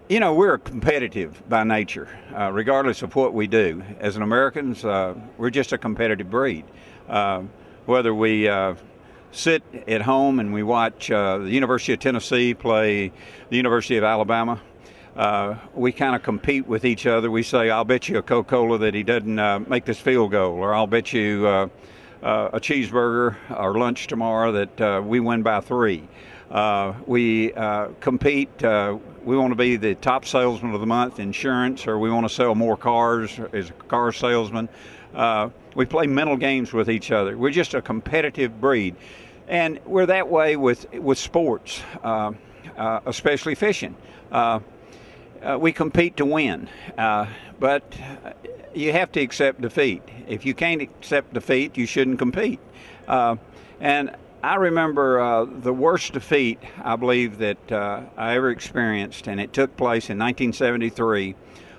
You know, we're competitive by nature, regardless of what we do. As an Americans, we're just a competitive breed. Whether we sit at home and we watch the University of Tennessee play the University of Alabama, we kind of compete with each other. We say, I'll bet you a Coca-Cola that he doesn't make this field goal, or I'll bet you a cheeseburger or lunch tomorrow that we win by 3. We compete. We want to be the top salesman of the month, insurance, or we want to sell more cars as a car salesman. We play mental games with each other. We're just a competitive breed. And we're that way with sports, especially fishing. We compete to win, but you have to accept defeat. If you can't accept defeat, you shouldn't compete. And I remember the worst defeat, I believe, that I ever experienced, and it took place in 1973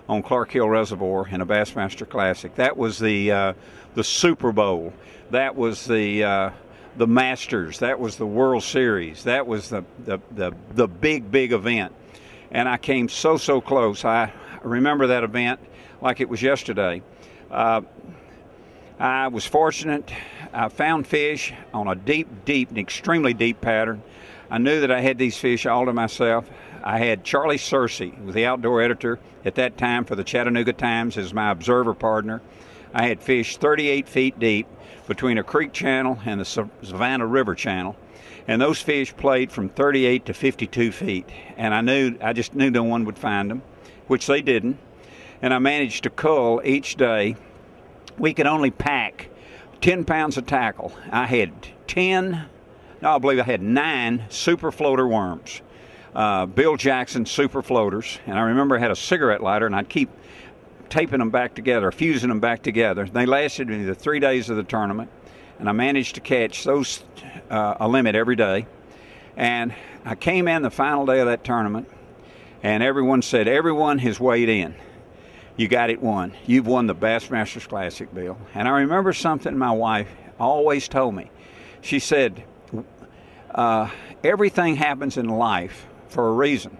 on Clark Hill Reservoir in a Bassmaster Classic. That was the Super Bowl. That was the Masters. That was the World Series. That was the big event. And I came so close. I remember that event like it was yesterday. I was fortunate. I found fish on a deep and extremely deep pattern. I knew that I had these fish all to myself. I had Charlie Searcy, who was the outdoor editor at that time for the Chattanooga Times, as my observer partner. I had fish 38 feet deep between a creek channel and the Savannah River channel. And those fish played from 38 to 52 feet. And I just knew no one would find them, which they didn't. And I managed to cull each day. We could only pack 10 pounds of tackle. I had 9 super floater worms, Bill Jackson super floaters. And I remember I had a cigarette lighter, and I'd keep taping them back together, fusing them back together. They lasted me the 3 days of the tournament, and I managed to catch those a limit every day. And I came in the final day of that tournament, and everyone said, everyone has weighed in. You got it won. You've won the Bassmasters Classic, Bill. And I remember something my wife always told me. She said, everything happens in life for a reason.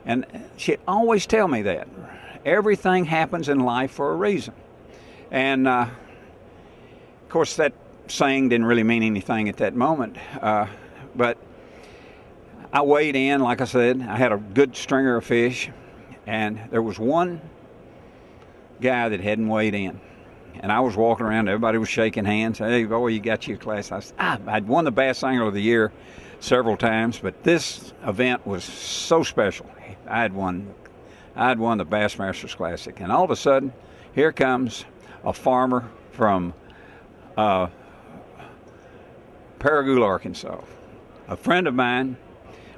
And she'd always tell me that. Everything happens in life for a reason. And, of course, that saying didn't really mean anything at that moment. But I weighed in, like I said. I had a good stringer of fish. And there was one guy that hadn't weighed in, and I was walking around. Everybody was shaking hands. Hey, boy, you got your class. I'd won the Bass Angler of the Year several times, but this event was so special. I'd won the Bassmasters Classic, and all of a sudden, here comes a farmer from Paragoula, Arkansas, a friend of mine,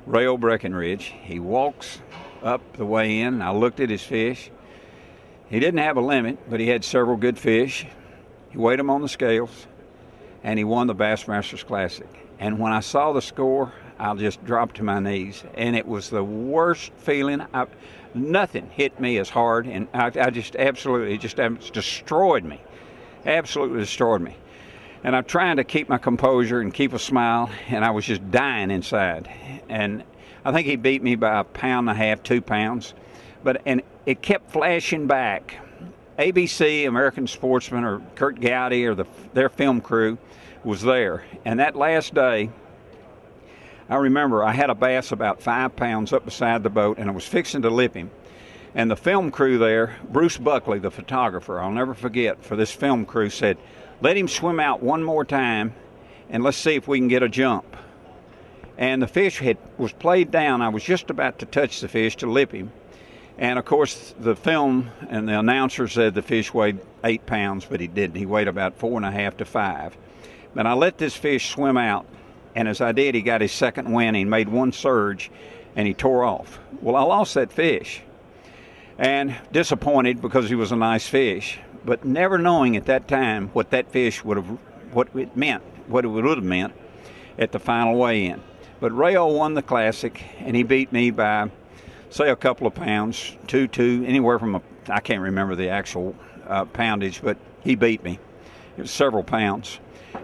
Rail Breckenridge. He walks up the way in. I looked at his fish. He didn't have a limit, but he had several good fish. He weighed them on the scales, and he won the Bassmasters Classic. And when I saw the score, I just dropped to my knees, and it was the worst feeling. Nothing hit me as hard, and I just absolutely destroyed me. Absolutely destroyed me. And I'm trying to keep my composure and keep a smile, and I was just dying inside. And I think he beat me by 1.5 pounds, 2 pounds. And it kept flashing back. ABC, American Sportsman, or Kurt Gowdy, or their film crew was there. And that last day, I remember I had a bass about 5 pounds up beside the boat, and I was fixing to lip him. And the film crew there, Bruce Buckley, the photographer, I'll never forget, for this film crew, said, let him swim out one more time, and let's see if we can get a jump. And the fish was played down. I was just about to touch the fish to lip him. And, of course, the film and the announcer said the fish weighed 8 pounds, but he didn't. He weighed about 4.5 to 5. But I let this fish swim out, and as I did, he got his second wind. He made one surge, and he tore off. Well, I lost that fish, and disappointed because he was a nice fish, but never knowing at that time what that fish would have meant at the final weigh-in. But Rayo won the Classic, and he beat me by, say, a couple of pounds, anywhere from I can't remember the actual poundage, but he beat me. It was several pounds.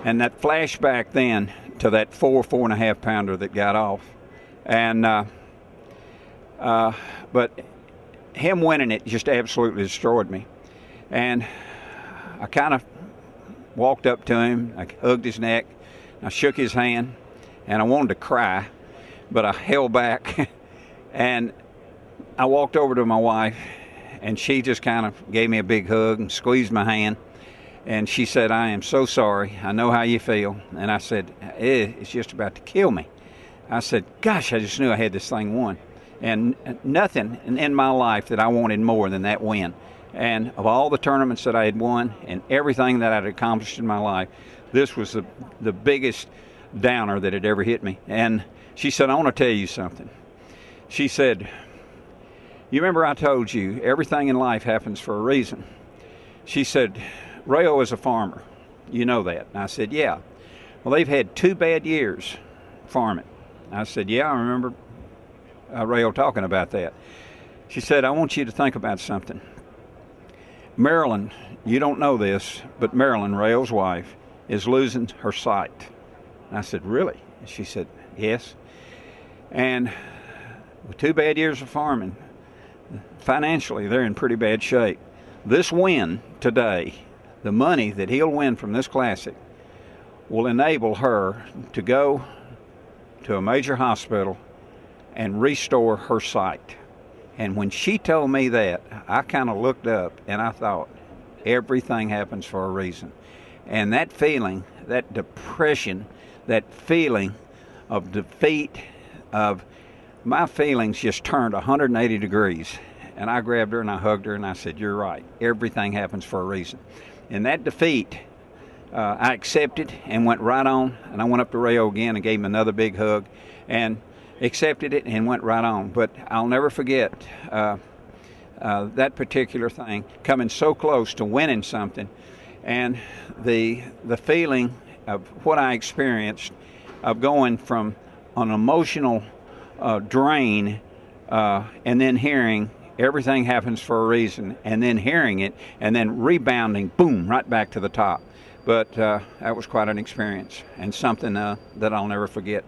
And that flashback then to that 4.5 pounder that got off. And But him winning it just absolutely destroyed me. And I kind of walked up to him, I hugged his neck, I shook his hand, and I wanted to cry, but I held back. And I walked over to my wife, and she just kind of gave me a big hug and squeezed my hand. And she said, "I am so sorry. I know how you feel." And I said, "It's just about to kill me." I said, "Gosh, I just knew I had this thing won." And nothing in my life that I wanted more than that win. And of all the tournaments that I had won and everything that I'd accomplished in my life, this was the biggest downer that had ever hit me. And she said, "I want to tell you something." She said, "You remember I told you everything in life happens for a reason?" She said, "Rayo is a farmer. You know that." And I said, "Yeah." "Well, they've had 2 bad years farming." I said, "Yeah, I remember Rayo talking about that." She said, "I want you to think about something. Marilyn, you don't know this, but Marilyn, Rayo's wife, is losing her sight." I said, "Really?" She said, "Yes." And with 2 bad years of farming, financially, they're in pretty bad shape. This win today, the money that he'll win from this classic, will enable her to go to a major hospital and restore her sight. And when she told me that, I kind of looked up and I thought, everything happens for a reason. And that feeling, that depression, that feeling of defeat, of my feelings just turned 180 degrees. And I grabbed her and I hugged her and I said, "You're right. Everything happens for a reason." In that defeat, I accepted and went right on. And I went up to Rayo again and gave him another big hug and accepted it and went right on. But I'll never forget that particular thing, coming so close to winning something, and the feeling of what I experienced of going from an emotional drain and then hearing everything happens for a reason, and then hearing it and then rebounding, boom, right back to the top. But that was quite an experience and something that I'll never forget.